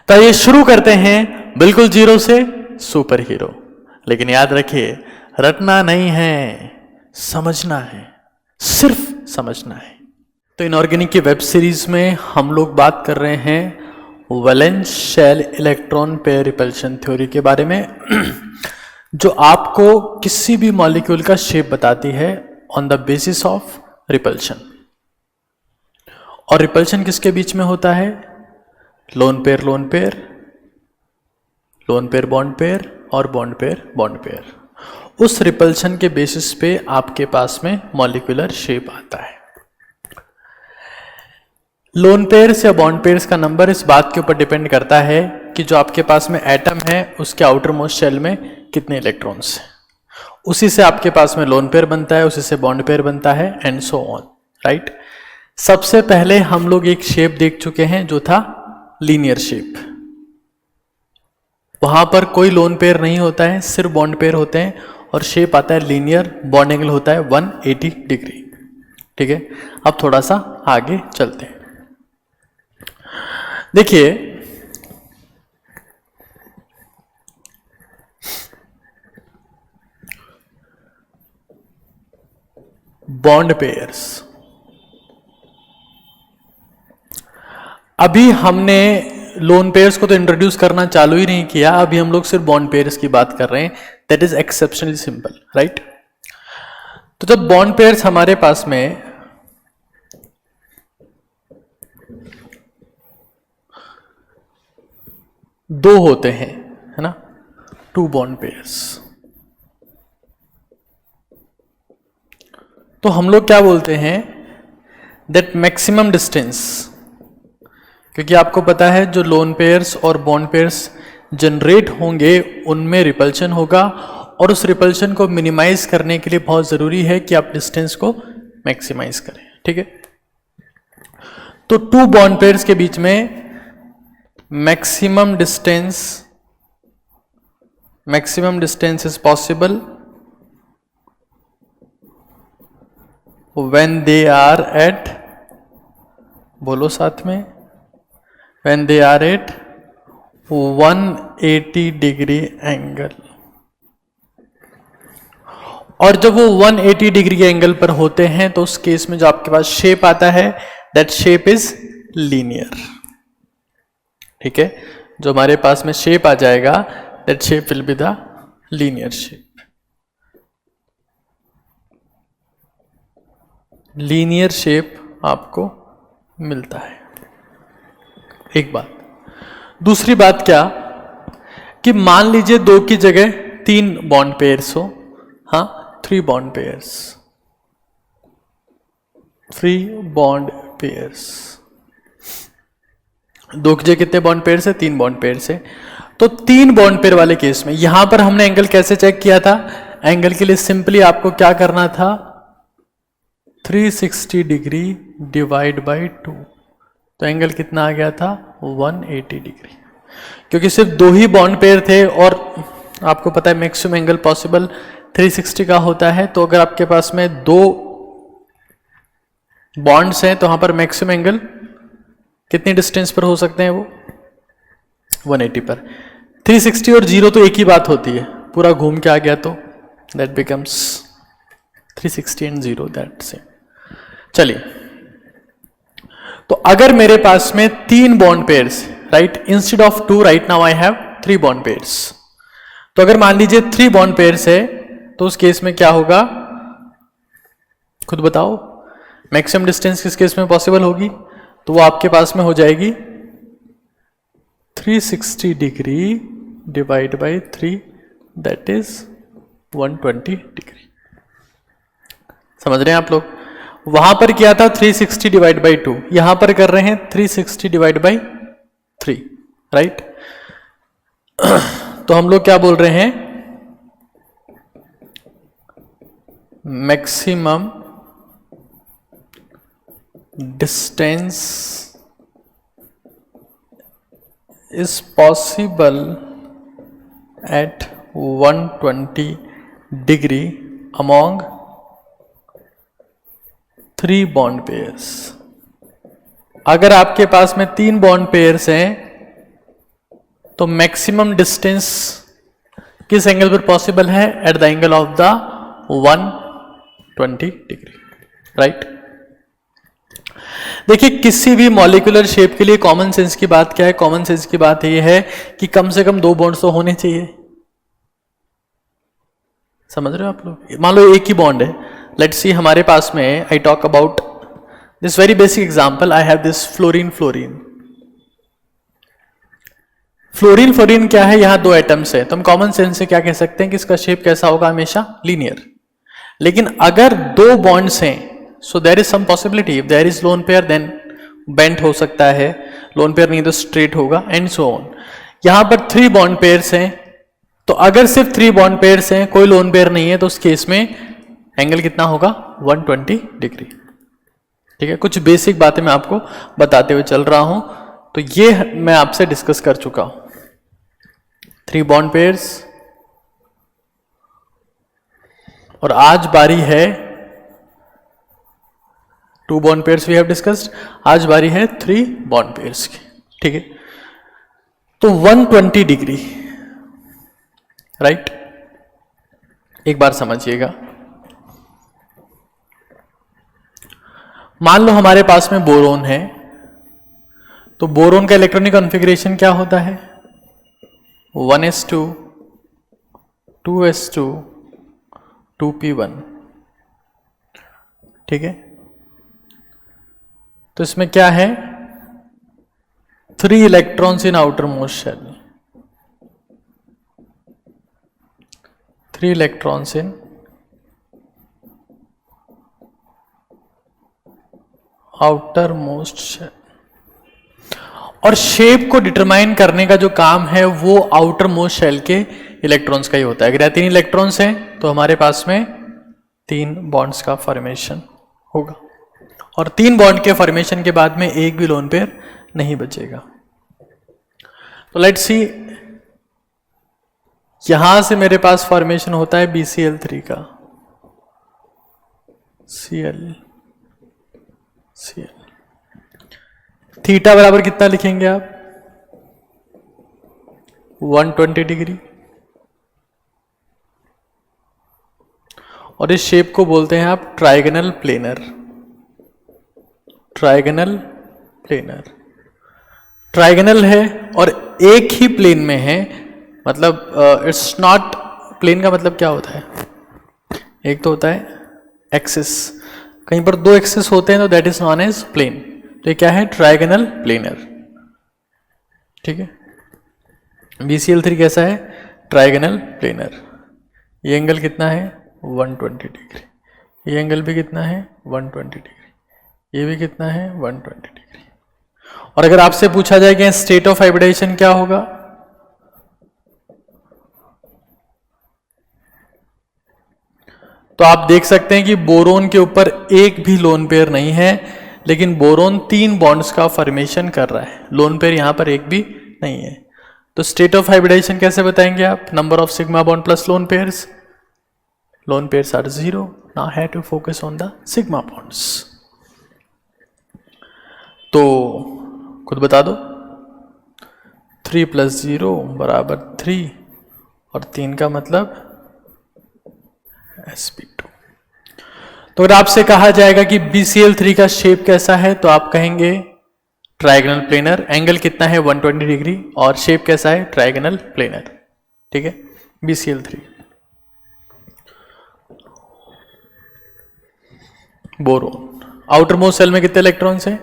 तो ये शुरू करते हैं बिल्कुल जीरो से सुपर हीरो। लेकिन याद रखिए, रटना नहीं है, समझना है, सिर्फ समझना है। तो इनऑर्गेनिक की वेब सीरीज में हम लोग बात कर रहे हैं valence shell electron pair repulsion theory के बारे में जो आपको किसी भी मॉलिक्यूल का शेप बताती है on the basis of repulsion. और रिपल्शन किसके बीच में होता है? Lone pair lone pair, loan pair bond pair और बॉन्ड पेयर बॉन्ड पेयर। उस रिपल्शन के बेसिस पे आपके पास में मॉलिक्यूलर शेप आता है। लोन पेयर्स या बॉन्ड पेयर्स का नंबर इस बात के ऊपर डिपेंड करता है कि जो आपके पास में एटम है उसके आउटर मोस्ट शेल में कितने इलेक्ट्रॉन्स हैं। उसी से आपके पास में लोन पेयर बनता है, उसी से बॉन्ड पेयर बनता है एंड सो ऑन, राइट। सबसे पहले हम लोग एक शेप देख चुके हैं जो था लीनियर शेप। वहां पर कोई लोन पेयर नहीं होता है, सिर्फ बॉन्ड पेयर होते हैं और शेप आता है लीनियर, बॉन्ड एंगल होता है 180 डिग्री। ठीक है, अब थोड़ा सा आगे चलते हैं। देखिए, बॉन्ड पेयर्स, अभी हमने लोन पेयर्स को तो इंट्रोड्यूस करना चालू ही नहीं किया, अभी हम लोग सिर्फ बॉन्ड पेयर्स की बात कर रहे हैं। That is exceptionally simple, right. तो जब बॉन्ड पेयर्स हमारे पास में दो होते हैं, है ना, टू बॉन्ड पेयर्स, तो हम लोग क्या बोलते हैं? दैट मैक्सिमम डिस्टेंस, क्योंकि आपको पता है जो लोन पेयर्स और बॉन्ड पेयर्स जनरेट होंगे उनमें रिपल्शन होगा, और उस रिपल्शन को मिनिमाइज करने के लिए बहुत जरूरी है कि आप डिस्टेंस को मैक्सिमाइज करें। ठीक है, तो टू बॉन्ड पेयर्स के बीच में maximum distance is possible when they are at, बोलो साथ में, when they are at 180 degree angle. और जब वो 180 डिग्री के एंगल पर होते हैं तो उस केस में जो आपके पास शेप आता है दैट शेप इज लीनियर। ठीक है, जो हमारे पास में शेप आ जाएगा that shape will be the linear shape. Linear shape आपको मिलता है। एक बात। दूसरी बात क्या, कि मान लीजिए दो की जगह तीन बॉन्ड पेयर्स हो, हाँ, थ्री बॉन्ड पेयर्स, दो की जगह कितने बॉन्ड पेयर्स है? तीन बॉन्ड पेयर्स है। तो तीन बॉन्ड पेयर वाले केस में यहां पर हमने एंगल कैसे चेक किया था? एंगल के लिए सिंपली आपको क्या करना था? 360 डिग्री डिवाइड बाई 2। तो एंगल कितना आ गया था? 180 डिग्री। क्योंकि सिर्फ दो ही बॉन्ड पेयर थे और आपको पता है मैक्सिमम एंगल पॉसिबल 360 का होता है। तो अगर आपके पास में दो बॉन्ड्स हैं तो वहां पर मैक्सिमम एंगल कितनी डिस्टेंस पर हो सकते हैं? वो 180 पर। 360 और 0 तो एक ही बात होती है, पूरा घूम के आ गया तो that becomes 360 and 0 that same. चलिए, तो अगर मेरे पास में तीन bond pairs, right, instead of two right now I have three bond pairs. तो अगर मान लीजिए थ्री बॉन्ड पेयर्स है तो उस केस में क्या होगा? खुद बताओ, मैक्सिमम डिस्टेंस किस केस में पॉसिबल होगी? तो वो आपके पास में हो जाएगी 360 degree divide by 3, that is 120 degree. समझ रहे हैं आप लोग? वहां पर किया था 360 डिवाइड बाई 2, यहां पर कर रहे हैं 360 डिवाइड बाई 3, राइट। तो हम लोग क्या बोल रहे हैं? Maximum distance is possible at 120 degree among three bond pairs. अगर आपके पास में तीन बॉन्ड पेयर्स हैं तो मैक्सिमम डिस्टेंस किस एंगल पर पॉसिबल है? At the angle of the 120 degree, right. देखिए किसी भी मॉलिक्यूलर शेप के लिए कॉमन सेंस की बात क्या है? कॉमन सेंस की बात यह है कि कम से कम 2 बॉन्ड्स तो होने चाहिए। समझ रहे हो आप लोग? मान लो एक ही बॉन्ड है, लेट्स सी हमारे पास में, I talk about this very basic example, I have this fluorine fluorine. Fluorine fluorine क्या है? यहां 2 एटम्स है, तो हम कॉमन सेंस से क्या कह सकते हैं कि इसका शेप कैसा होगा? हमेशा लीनियर। लेकिन अगर 2 बॉन्ड्स हैं, so there is some possibility, if there is lone pair then bent हो सकता है, लोन पेयर नहीं तो स्ट्रेट होगा, एंड सो ऑन। यहां पर 3 बॉन्ड पेयर्स हैं, तो अगर सिर्फ 3 बॉन्ड पेयर्स हैं, कोई लोन पेयर नहीं है, तो उस केस में एंगल कितना होगा? 120 डिग्री। ठीक है, कुछ बेसिक बातें मैं आपको बताते हुए चल रहा हूं, तो ये मैं आपसे डिस्कस कर चुका हूं। 3 बॉन्ड पेयर्स, और आज बारी है 2 bond pairs we have discussed, आज बारी है 3 बॉन्ड पेयर्स की। ठीक है, तो 120 डिग्री, राइट। एक बार समझिएगा, मान लो हमारे पास में बोरोन है, तो बोरोन का इलेक्ट्रॉनिक कॉन्फ़िगरेशन क्या होता है? 1s2 2s2 2p1। ठीक है, तो इसमें क्या है? 3 electrons in outermost shell, 3 electrons in outermost shell. और शेप को डिटरमाइन करने का जो काम है वो आउटर मोस्ट शेल के इलेक्ट्रॉन्स का ही होता है। अगर 3 इलेक्ट्रॉन्स हैं तो हमारे पास में 3 बॉन्ड्स का फॉर्मेशन होगा, और 3 बॉन्ड के फॉर्मेशन के बाद में एक भी लोन पेयर नहीं बचेगा। तो लेट्स सी, यहां से मेरे पास फॉर्मेशन होता है BCl3 का, Cl थीटा बराबर कितना लिखेंगे आप? 120 डिग्री। और इस शेप को बोलते हैं आप trigonal planar. Trigonal planar, trigonal है और एक ही प्लेन में है, मतलब इट्स नॉट, प्लेन का मतलब क्या होता है? एक तो होता है एक्सिस, कहीं पर 2 एक्सिस होते हैं तो that is known as plane. तो ये क्या है? Trigonal planar. ठीक है, BCl3 कैसा है? Trigonal planar. ये एंगल कितना है? 120 डिग्री। ये एंगल भी कितना है? 120 डिग्री। ये भी कितना है? 120 डिग्री। और अगर आपसे पूछा जाए कि स्टेट ऑफ हाइब्रिडेशन क्या होगा, तो आप देख सकते हैं कि बोरोन के ऊपर एक भी लोन पेयर नहीं है, लेकिन बोरोन 3 बॉन्ड्स का फॉर्मेशन कर रहा है, लोन पेयर यहां पर एक भी नहीं है। तो स्टेट ऑफ हाइब्रिडेशन कैसे बताएंगे आप? Number of sigma bond plus lone pairs, lone pairs are 0। Now have to focus on the sigma bonds. तो खुद बता दो, 3 + 0 = 3, और 3 का मतलब sp2। तो अगर आपसे कहा जाएगा कि BCl3 का शेप कैसा है, तो आप कहेंगे ट्राइगोनल प्लेनर। एंगल कितना है? 120 डिग्री, और शेप कैसा है? Trigonal planar. ठीक है, BCl3। Boron, outer most shell में कितने इलेक्ट्रॉन्स हैं?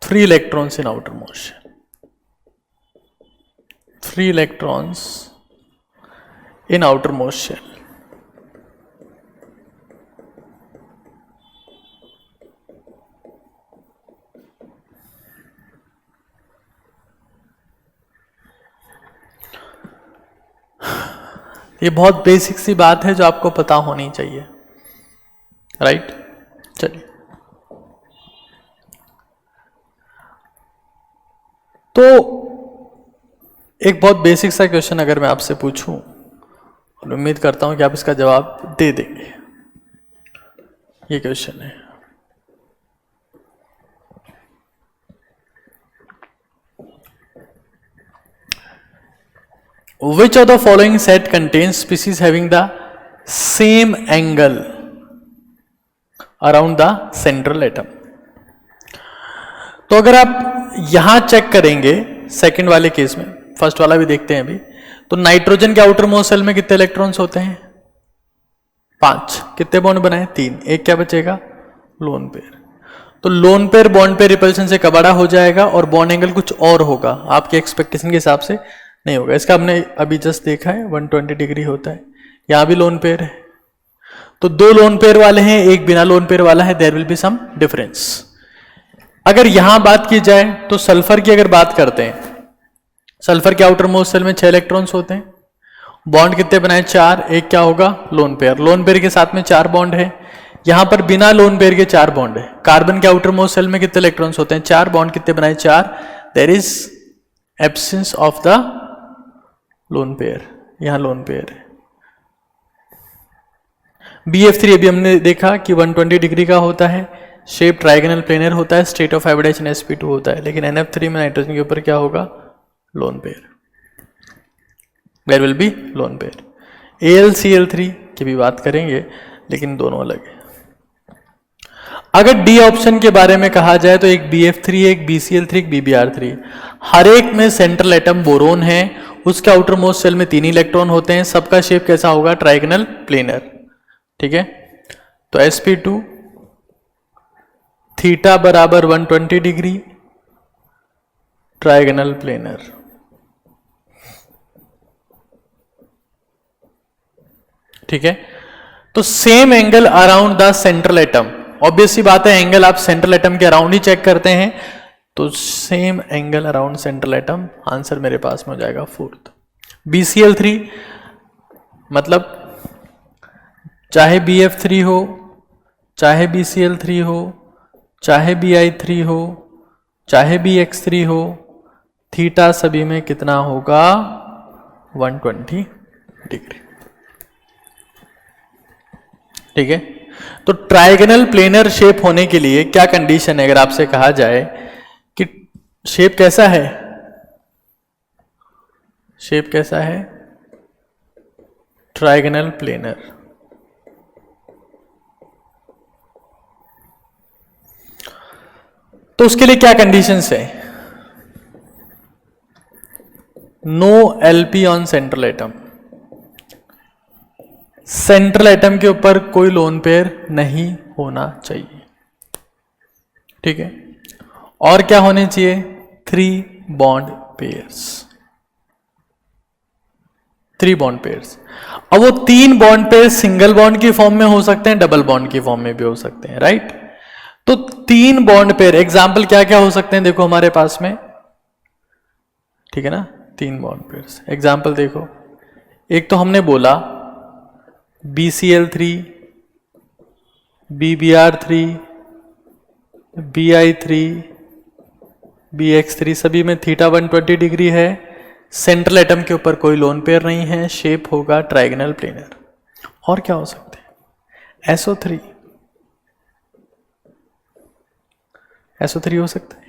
3 electrons in outermost shell, 3 electrons in outermost shell. ये बहुत बेसिक सी बात है जो आपको पता होनी चाहिए, राइट। चलिए, तो एक बहुत बेसिक सा क्वेश्चन अगर मैं आपसे पूछूं, और उम्मीद करता हूं कि आप इसका जवाब दे देंगे। ये क्वेश्चन है, which of the following set contains species having the same angle around the central atom. तो अगर आप यहां चेक करेंगे सेकंड वाले केस में, फर्स्ट वाला भी देखते हैं अभी, तो नाइट्रोजन के आउटर मोस्ट शेल में कितने इलेक्ट्रॉन्स होते हैं? 5। कितने बॉन्ड बनाए? 3। एक क्या बचेगा? Lone pair. तो lone pair bond pair repulsion से कबाड़ा हो जाएगा और बॉन्ड एंगल कुछ और होगा, आपके एक्सपेक्टेशन के हिसाब से नहीं होगा। इसका हमने अभी जस्ट देखा है 120 डिग्री होता है। यहां भी लोन पेयर है, तो 2 लोन पेयर वाले हैं, एक बिना लोन पेयर वाला है, there will be some difference. अगर यहां बात की जाए तो सल्फर की अगर बात करते हैं, सल्फर के आउटर मोस्ट शेल में 6 इलेक्ट्रॉन्स होते हैं, बॉन्ड कितने बनाए? 4। एक क्या होगा? Lone pair. लोन पेयर के साथ में 4 बॉन्ड है, यहां पर बिना लोन पेयर के 4 बॉन्ड है। कार्बन के आउटर मोस्ट शेल में कितने इलेक्ट्रॉन्स होते हैं? 4। बॉन्ड कितने बनाए? 4। There is absence of the lone pair, यहां लोन पेयर है। BF3 अभी हमने देखा कि 120 डिग्री का होता है, शेप ट्राइगोनल प्लेनर होता है, स्टेट ऑफ हाइब्रिडाइजेशन sp2 होता है। लेकिन NF3 में नाइट्रोजन के ऊपर क्या होगा? Lone pair, there will be lone pair. AlCl3 की भी बात करेंगे, लेकिन दोनों अलग है। अगर डी ऑप्शन के बारे में कहा जाए तो एक BF3, एक BCl3, एक BBr3, हर एक में सेंट्रल एटम बोरोन है, उसके आउटर मोस्ट शेल में 3 इलेक्ट्रॉन होते हैं, सबका शेप कैसा होगा? Trigonal planar. ठीक है, तो sp2 थीटा बराबर 120 डिग्री, ट्राइगोनल प्लेनर। ठीक है, तो same angle around the central atom. Obvious सी बात है, एंगल आप सेंट्रल एटम के अराउंड ही चेक करते हैं, तो same angle around central atom, answer मेरे पास में हो जाएगा 4th। BCl3 मतलब चाहे BF3 हो, चाहे BCl3 हो, चाहे Bi3 हो, चाहे BX3 हो, थीटा सभी में कितना होगा? 120 डिग्री। ठीक है, तो ट्राइगोनल प्लेनर शेप होने के लिए क्या कंडीशन है? अगर आपसे कहा जाए कि शेप कैसा है, शेप कैसा है? Trigonal planar. तो उसके लिए क्या कंडीशंस है? No LP on central atom, central atom के ऊपर कोई लोन पेयर नहीं होना चाहिए। ठीक है, और क्या होने चाहिए? 3 बॉन्ड पेयर्स, 3 बॉन्ड पेयर्स। अब वो 3 बॉन्ड पेयर सिंगल बॉन्ड की फॉर्म में हो सकते हैं, डबल बॉन्ड की फॉर्म में भी हो सकते हैं, राइट? तो 3 बॉन्ड पेयर, एग्जाम्पल क्या क्या हो सकते हैं? देखो हमारे पास में, ठीक है ना, 3 बॉन्ड पेयर्स। एग्जाम्पल देखो, एक तो हमने बोला BCl3, BBr3, Bi3, BX3, सभी में थीटा 120 डिग्री है, सेंट्रल एटम के ऊपर कोई लोन पेयर नहीं है, शेप होगा ट्राइगोनल प्लेनर। और क्या हो सकते हैं? SO3, SO3 हो सकता है।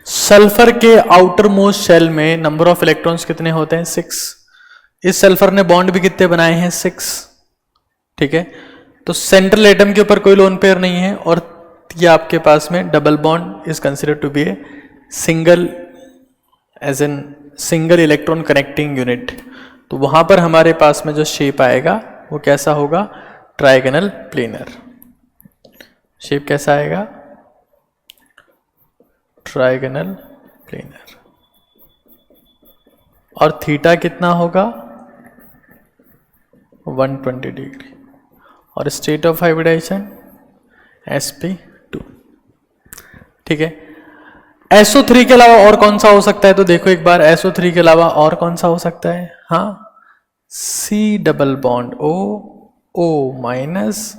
सल्फर के आउटर मोस्ट शेल में नंबर ऑफ इलेक्ट्रॉन्स कितने होते हैं? 6। इस सल्फर ने बॉन्ड भी कितने बनाए हैं? 6। ठीक है, तो सेंट्रल एटम के ऊपर कोई लोन पेयर नहीं है, और ये आपके पास में double bond is considered to be a single, as an single electron connecting unit. तो वहां पर हमारे पास में जो शेप आएगा वो कैसा होगा? Trigonal planar. शेप कैसा आएगा? Trigonal planar. और थीटा कितना होगा? 120 डिग्री। और स्टेट ऑफ हाइब्रिडाइजेशन sp2। ठीक है, SO3 के अलावा और कौन सा हो सकता है? तो देखो एक बार, SO3 के अलावा और कौन सा हो सकता है? हाँ, C double bond O minus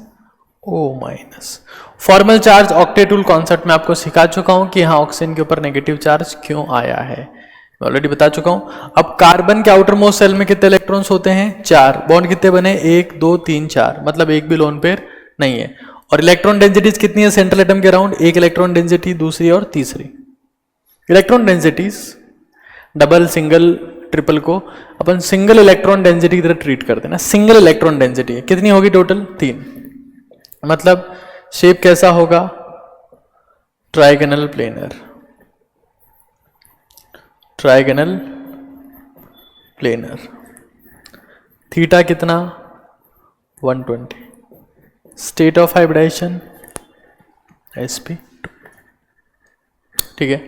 O minus. Formal charge octet rule concept में आपको सिखा चुका हूं कि यहाँ ऑक्सीजन के ऊपर नेगेटिव चार्ज क्यों आया है। ऑलरेडी बता चुका हूं। अब कार्बन के आउटर मोस्ट सेल में कितने इलेक्ट्रॉन्स होते हैं? 4। बॉन्ड कितने बने? 1 2 3 4, मतलब एक भी लोन पेयर नहीं है। और इलेक्ट्रॉन डेंसिटीज कितनी है सेंट्रल एटम के अराउंड? एक इलेक्ट्रॉन डेंसिटी, दूसरी और तीसरी। Electron densities double, single, triple को अपन सिंगल इलेक्ट्रॉन डेंसिटी की तरह ट्रीट करते हैं ना। सिंगल इलेक्ट्रॉन डेंसिटी कितनी होगी टोटल? 3। मतलब शेप कैसा होगा? Trigonal planar. Trigonal planar. Theta कितना? 120। State of hybridization sp। ठीक है,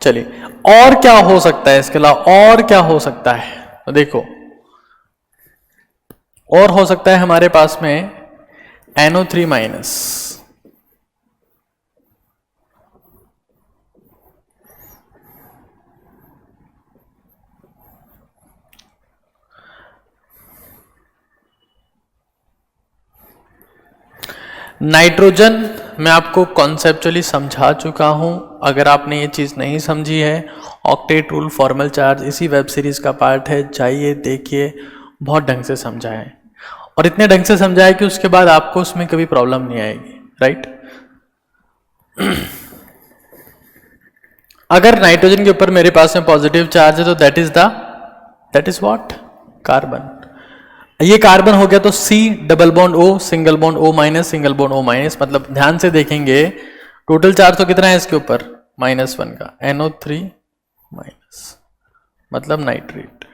चलिए और क्या हो सकता है इसके अलावा? और क्या हो सकता है? तो देखो, और हो सकता है हमारे पास में NO3 माइनस। नाइट्रोजन मैं आपको कॉन्सेप्चुअली समझा चुका हूं। अगर आपने ये चीज़ नहीं समझी है, ऑक्टेट रूल, फॉर्मल चार्ज इसी वेब सीरीज का पार्ट है, जाइए देखिए, बहुत ढंग से समझा है। और इतने ढंग से समझा है कि उसके बाद आपको उसमें कभी प्रॉब्लम नहीं आएगी, राइट। अगर नाइट्रोजन के ऊपर मेरे पास में पॉजिटिव चार्ज है तो दैट इज व्हाट? कार्बन। ये कार्बन हो गया तो C double bond O, single bond O minus, single bond O minus, मतलब ध्यान से देखेंगे टोटल चार्ज तो कितना है इसके ऊपर? -1 का, NO3 माइनस, मतलब नाइट्रेट।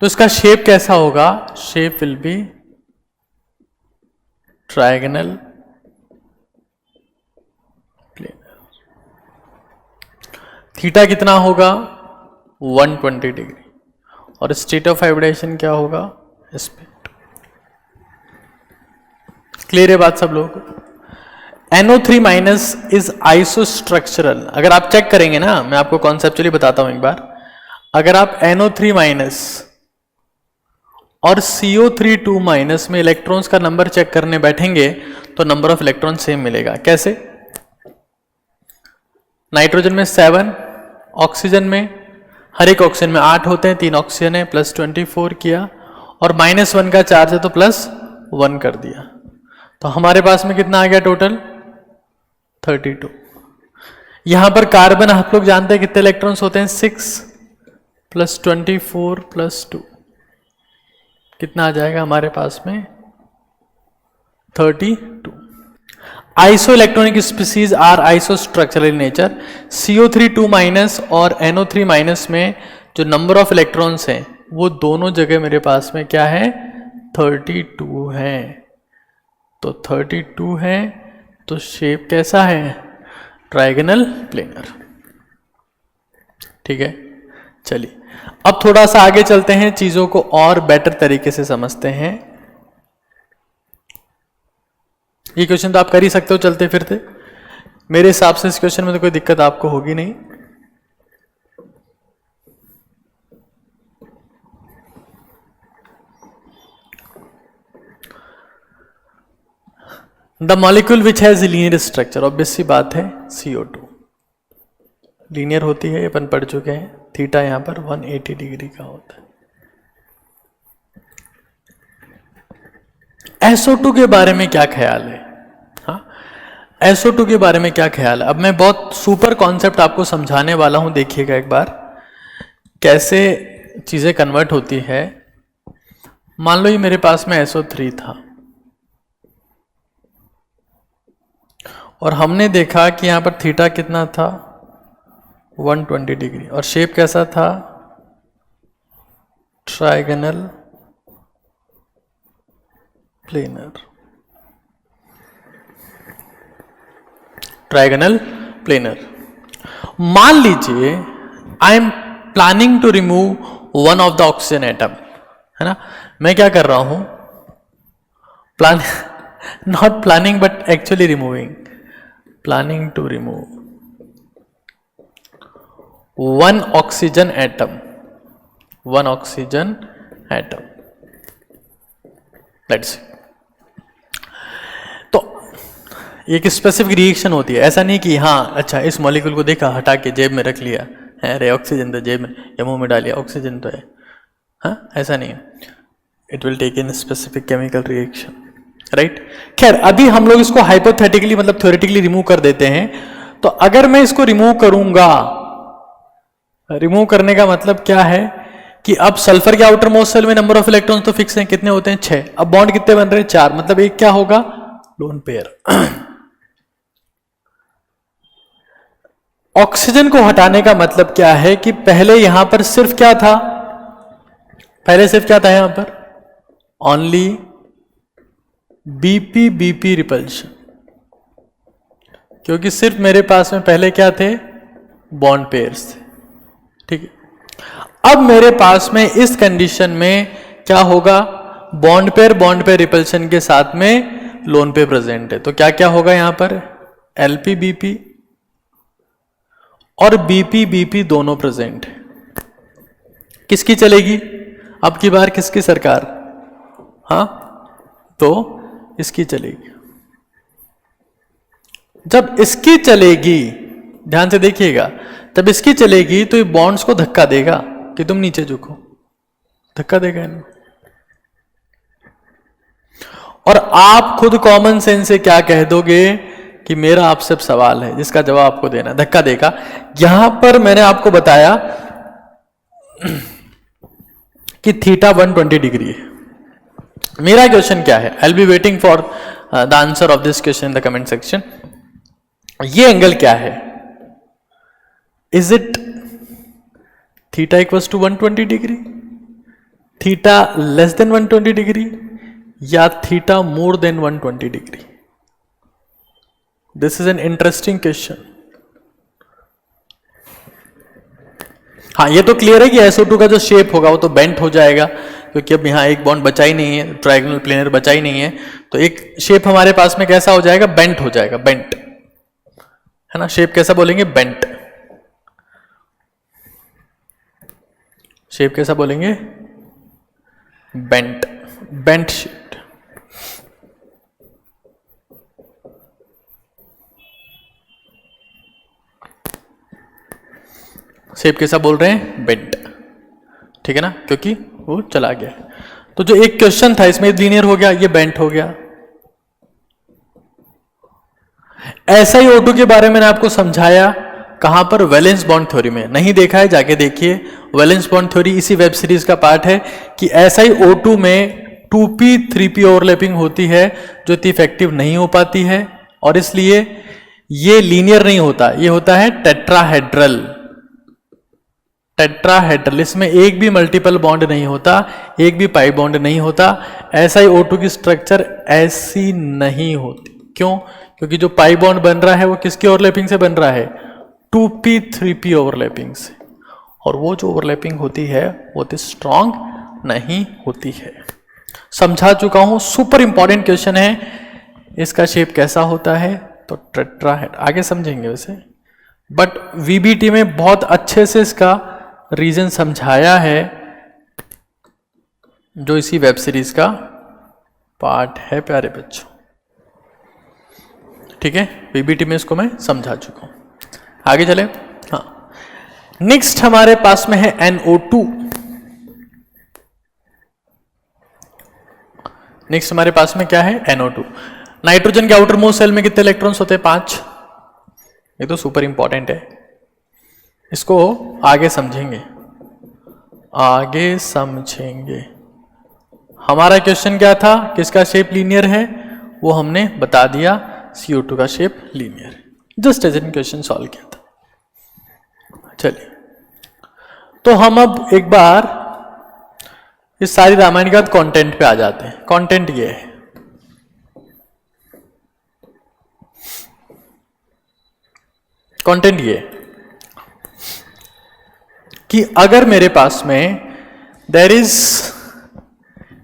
तो इसका शेप कैसा होगा? Shape will B trigonal planar. Theta कितना होगा? 120 डिग्री। और स्टेट ऑफ हाइब्रिडेशन क्या होगा? एस्पेक्ट। क्लियर है बात सब लोगों को? NO3 minus is आइसोस्ट्रक्चरल। अगर आप चेक करेंगे ना, मैं आपको कॉन्सेप्चुअली बताता हूं एक बार। अगर आप NO3 माइनस और CO3 माइनस में इलेक्ट्रॉन्स का नंबर चेक करने बैठेंगे तो नंबर ऑफ इलेक्ट्रॉन सेम मिलेगा। कैसे? नाइट्रोजन में 7, ऑक्सीजन में, हर एक ऑक्सीजन में 8 होते हैं, 3 ऑक्सीजन है, प्लस 24 किया, और -1 का चार्ज है तो +1 कर दिया। तो हमारे पास में कितना आ गया टोटल? 32। यहां पर कार्बन आप लोग जानते हैं कितने इलेक्ट्रॉन्स होते हैं? 6 + 24 + 2, कितना आ जाएगा हमारे पास में? 32। Isoelectronic species are isostructural in nature. CO3 minus और NO3 माइनस में जो नंबर ऑफ इलेक्ट्रॉन्स हैं वो दोनों जगह मेरे पास में क्या है? 32 है। तो 32 है तो शेप कैसा है? Trigonal planar. ठीक है, चलिए अब थोड़ा सा आगे चलते हैं, चीजों को और बेटर तरीके से समझते हैं। ये क्वेश्चन तो आप कर ही सकते हो चलते फिरते। मेरे हिसाब से इस क्वेश्चन में तो कोई दिक्कत आपको होगी नहीं। The molecule which has linear structure, obvious सी बात है CO2 लीनियर होती है, अपन पढ़ चुके हैं। थीटा यहां पर 180 डिग्री का होता है। SO2 के बारे में क्या ख्याल है? हाँ, SO2 के बारे में क्या ख्याल है? अब मैं बहुत सुपर कॉन्सेप्ट आपको समझाने वाला हूं, देखिएगा एक बार कैसे चीजें कन्वर्ट होती है। मान लो ये मेरे पास में SO3 था और हमने देखा कि यहां पर थीटा कितना था? 120 डिग्री, और शेप कैसा था? Trigonal planar. Trigonal planar. मान लीजिए I am planning to remove one of the oxygen atom, है ना। मैं क्या कर रहा हूं? Plan not planning but actually removing, planning to remove one oxygen atom, one oxygen atom, let's. तो एक स्पेसिफिक रिएक्शन होती है, ऐसा नहीं कि हाँ अच्छा इस मॉलिक्यूल को देखा हटा के जेब में रख लिया है, अरे ऑक्सीजन तो जेब में या मुंह में डालिया ऑक्सीजन तो है, हाँ ऐसा नहीं है, it will take in specific chemical reaction, right. खैर अभी हम लोग इसको हाइपोथेटिकली मतलब थ्योरेटिकली रिमूव कर देते हैं। तो अगर मैं इसको रिमूव करूंगा, रिमूव करने का मतलब क्या है कि अब सल्फर के आउटर मोस्ट सेल में नंबर ऑफ इलेक्ट्रॉन्स तो फिक्स हैं, कितने होते हैं 6, अब बॉन्ड कितने बन रहे हैं 4, मतलब एक क्या होगा लोन पेयर। ऑक्सीजन को हटाने का मतलब क्या है कि पहले यहां पर सिर्फ क्या था, पहले सिर्फ क्या था यहां पर ओनली बीपी बीपी रिपल्शन, क्योंकि सिर्फ मेरे पास में पहले क्या थे बॉन्ड पेयर्स थे, ठीक है। अब मेरे पास में इस कंडीशन में क्या होगा, बॉन्ड पेयर रिपल्शन के साथ में लोन पेयर प्रेजेंट है, तो क्या क्या होगा यहां पर एलपी बीपी और बीपी बीपी दोनों प्रेजेंट है। किसकी चलेगी अब की बार, किसकी सरकार, हाँ तो इसकी चलेगी। जब इसकी चलेगी ध्यान से देखिएगा, तब इसकी चलेगी तो ये बॉन्ड्स को धक्का देगा कि तुम नीचे झुको, धक्का देगा इन्हें। और आप खुद कॉमन सेंस से क्या कह दोगे कि मेरा आपसे सवाल है जिसका जवाब आपको देना, धक्का देगा। यहां पर मैंने आपको बताया कि थीटा 120 डिग्री है। मेरा क्वेश्चन क्या है, I will be waiting for the answer of this question in the comment section. ये एंगल क्या है, is it theta equals to 120 degree, theta less than 120 degree, या theta more than 120 degree? This is an interesting question. हाँ ये तो clear है कि SO2 का जो शेप होगा वो तो बेंट हो जाएगा, क्योंकि अब यहाँ एक बॉन्ड बचा ही नहीं है, ट्रायंगुलर प्लेनर बचा ही नहीं है, तो एक शेप हमारे पास में कैसा हो जाएगा, बेंट हो जाएगा, बेंट है ना। शेप कैसा बोलेंगे, बेंट। शेप कैसा बोलेंगे, बेंट, बेंट शेप। शेप कैसा बोल रहे हैं, बेंट, ठीक है ना, क्योंकि वो चला गया। तो जो एक क्वेश्चन था इसमें लीनियर हो गया, ये बेंट हो गया। ऐसा ही O2 के बारे में मैंने आपको समझाया, कहां पर, वैलेंस बॉन्ड थ्योरी में। नहीं देखा है जाके देखिए, वैलेंस बॉन्ड थ्योरी इसी वेब सीरीज का पार्ट है कि ऐसा ही O2 में 2p 3p ओवरलैपिंग होती है जो इतनी इफेक्टिव नहीं हो पाती है, और इसलिए ये लीनियर नहीं होता, ये होता है टेट्राहेड्रल। टेट्राहेड्रल, इसमें एक भी मल्टीपल बॉन्ड नहीं होता, एक भी पाई बॉन्ड नहीं होता। ऐसा ही O2 की स्ट्रक्चर ऐसी नहीं होती। क्यों? क्योंकि जो पाई बॉन्ड बन रहा है वो किसकी ओवरलैपिंग से बन रहा है, 2p 3p ओवरलैपिंग से, और वो जो ओवरलैपिंग होती है वो तो स्ट्रांग नहीं होती है। समझा चुका हूं, सुपर इंपॉर्टेंट क्वेश्चन है। इसका शेप कैसा होता है, तो टेट्राहेड्रल, आगे समझेंगे वैसे, बट VBT में बहुत अच्छे से इसका रीजन समझाया है, जो इसी वेब सीरीज का पार्ट है प्यारे बच्चों, ठीक है। VBT में इसको मैं समझा चुका हूं, आगे चले। हाँ, नेक्स्ट हमारे पास में है NO2। नेक्स्ट हमारे पास में क्या है, NO2। नाइट्रोजन के आउटर मोस्ट सेल में कितने इलेक्ट्रॉन्स होते हैं, 5। ये तो सुपर इंपॉर्टेंट है, इसको आगे समझेंगे, आगे समझेंगे। हमारा क्वेश्चन क्या था, किसका शेप लीनियर है, वो हमने बता दिया, CO2 का शेप लीनियर है, just as an question solve किया था। चलिए, तो हम अब एक बार इस सारी रामायण के बाद कंटेंट पे आ जाते हैं। कंटेंट ये है, कंटेंट ये कि अगर मेरे पास में there is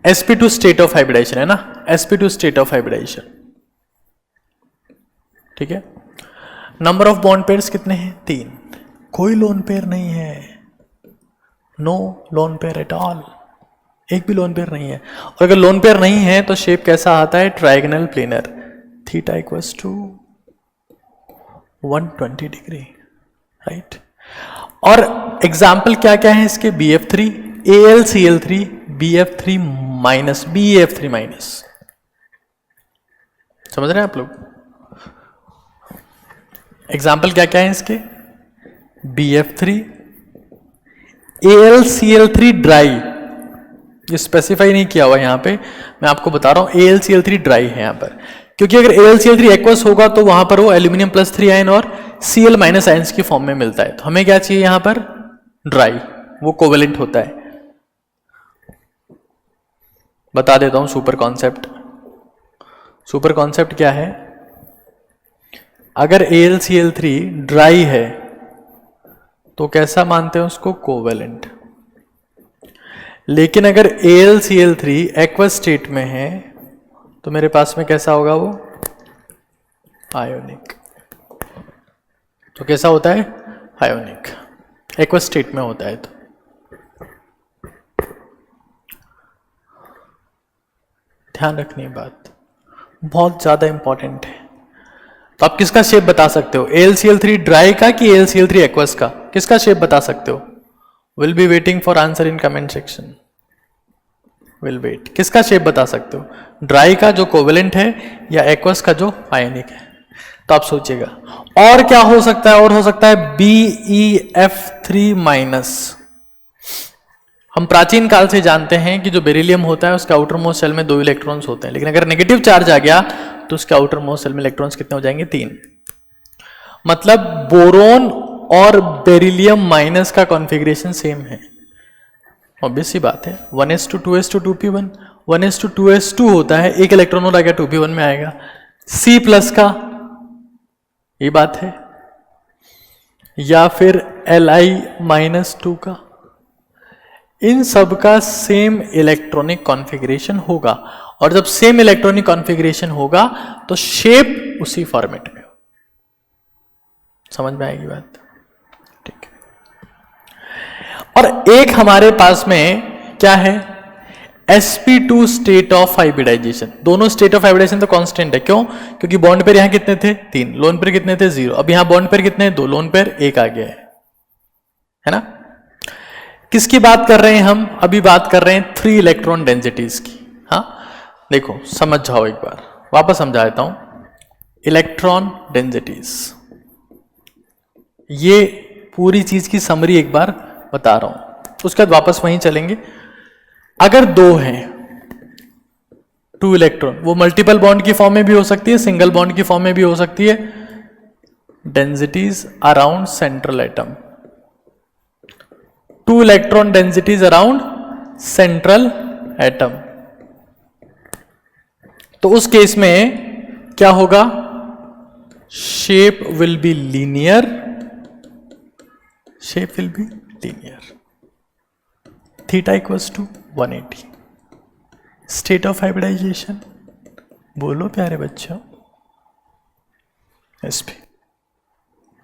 sp2 state of hybridization है ना, sp2 स्टेट ऑफ हाइब्रिडाइजेशन, ठीक है। नंबर ऑफ बॉन्ड पेयर्स कितने हैं, 3। कोई लोन पेयर नहीं है, no lone pair at all, एक भी लोन पेयर नहीं है। और अगर लोन पेयर नहीं है तो शेप कैसा आता है, trigonal planar, theta equals to 120 degree, right. और एग्जाम्पल क्या क्या है इसके, BF3, AlCl3, BF3 minus, BF3 minus, समझ रहे हैं आप लोग। एग्जाम्पल क्या क्या है इसके, BF3, AlCl3 ड्राई, ये स्पेसिफाई नहीं किया हुआ यहां पे, मैं आपको बता रहा हूं AlCl3 ड्राई है यहां पर, क्योंकि अगर AlCl3 एक्वस होगा तो वहां पर वो एल्यूमिनियम +3 आयन और Cl- आयन्स की फॉर्म में मिलता है। तो हमें क्या चाहिए यहां पर, ड्राई, वो कोवेलेंट होता है। बता देता हूं सुपर कॉन्सेप्ट। सुपर कॉन्सेप्ट क्या है, अगर AlCl3 ड्राई है तो कैसा मानते हैं उसको, कोवेलेंट। लेकिन अगर AlCl3 एक्वस स्टेट में है तो मेरे पास में कैसा होगा वो, आयोनिक। तो कैसा होता है, आयोनिक, एक्वस स्टेट में होता है। तो ध्यान रखनी बात बहुत ज्यादा इंपॉर्टेंट है। तो आप किसका शेप बता सकते हो, AlCl3 ड्राई का कि AlCl3 एक्वस का, किसका शेप बता सकते हो। Will be waiting for answer in comment section, will wait. किसका शेप बता सकते हो, ड्राई का जो कोवेलेंट है या एक्वस का जो आयनिक है। तो आप सोचिएगा और क्या हो सकता है, और हो सकता है BeF3 माइनस। हम प्राचीन काल से जानते हैं कि जो बेरिलियम होता है उसके आउटर मोस्ट सेल में 2 इलेक्ट्रॉन्स होते हैं, लेकिन अगर नेगेटिव चार्ज आ गया तो उसके आउटर मोस्ट सेल में इलेक्ट्रॉन्स कितने हो जाएंगे, 3। मतलब बोरोन और बेरिलियम माइनस का कॉन्फ़िगरेशन सेम है। ऑब्वियस सी बात है, 1s2 2s2 2p1, 1s2 2s2 होता है, एक इलेक्ट्रॉन और आ गया 2p1 में आएगा। C+ का ये बात है, या फिर Li-2 का, इन सब का सेम इलेक्ट्रॉनिक कॉन्फ़िगरेशन होगा। और जब सेम इलेक्ट्रॉनिक कॉन्फ़िगरेशन होगा तो शेप उसी फॉर्मेट में, समझ में आएगी बात, ठीक है। और एक हमारे पास में क्या है, sp2 स्टेट ऑफ हाइब्रिडाइजेशन। दोनों स्टेट ऑफ हाइब्रिडाइजेशन तो कांस्टेंट है, क्यों, क्योंकि बॉन्ड पेयर यहां कितने थे, 3, लोन पेयर कितने थे, 0। अब यहां बॉन्ड पेयर कितने हैं, 2, लोन पेयर 1 आ गया है ना। किसकी बात कर रहे हैं हम, अभी बात कर रहे हैं 3 इलेक्ट्रॉन डेंसिटीज की। हाँ देखो समझ जाओ, एक बार वापस समझा देता हूं। इलेक्ट्रॉन डेंसिटीज, ये पूरी चीज की समरी एक बार बता रहा हूं, उसके बाद वापस वहीं चलेंगे। अगर 2 हैं 2 इलेक्ट्रॉन, वो मल्टीपल बॉन्ड की फॉर्म में भी हो सकती है, सिंगल बॉन्ड की फॉर्म में भी हो सकती है। Densities around central atom, 2 electron densities around central atom. तो उस केस में क्या होगा, shape will be linear, shape will be linear. Theta equals to 180। State of hybridization बोलो प्यारे बच्चों, SP